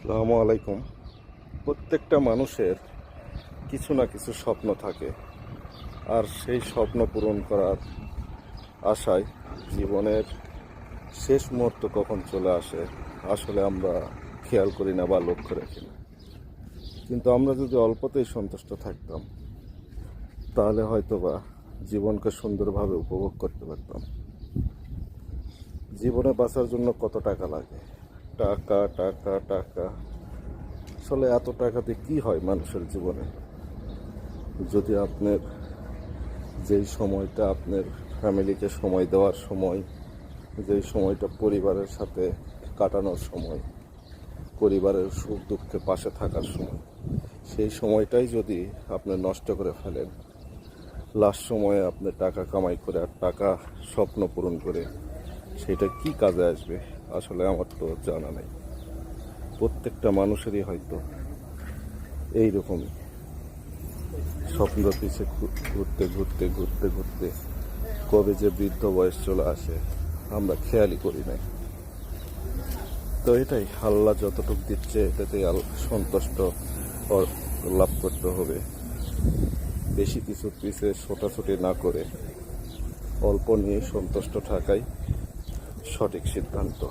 আসসালামু আলাইকুম। প্রত্যেকটা মানুষের কিছু না কিছু স্বপ্ন থাকে, আর সেই স্বপ্ন পূরণ করার আশায় জীবনের শেষ মুহূর্ত কখন চলে আসে আসলে আমরা খেয়াল করি না বা লক্ষ্য রাখি না। কিন্তু আমরা যদি অল্পতেই সন্তুষ্ট থাকতাম তাহলে হয়তোবা জীবনকে সুন্দরভাবে উপভোগ করতে পারতাম। জীবনে বাঁচার জন্য কত টাকা লাগে, টাকা টাকা টাকা। আসলে এত টাকাতে কি হয় মানুষের জীবনে? যদি আপনার যেই সময়টা আপনার ফ্যামিলিকে সময় দেওয়ার সময়, যেই সময়টা পরিবারের সাথে কাটানোর সময়, পরিবারের সুখ দুঃখে পাশে থাকার সময়, সেই সময়টাই যদি আপনি নষ্ট করে ফেলেন, লাস্ট সময়ে আপনি টাকা কামাই করে আর টাকা স্বপ্ন পূরণ করে, সেটা কি কাজে আসবে আসলে আমার তো জানা নেই। প্রত্যেকটা মানুষেরই হয়তো এইরকমই স্বপ্ন পিছে ঘুরতে ঘুরতে ঘুরতে ঘুরতে কবে যে বৃদ্ধ বয়স চলে আসে আমরা খেয়ালই করি নাই। তো এটাই, আল্লাহ যতটুকু দিচ্ছে এটাতেই সন্তুষ্ট লাভ করতে হবে। বেশি কিছুর পিছে ছোটাছুটি না করে অল্প নিয়ে সন্তুষ্ট থাকাই সঠিক সিদ্ধান্ত।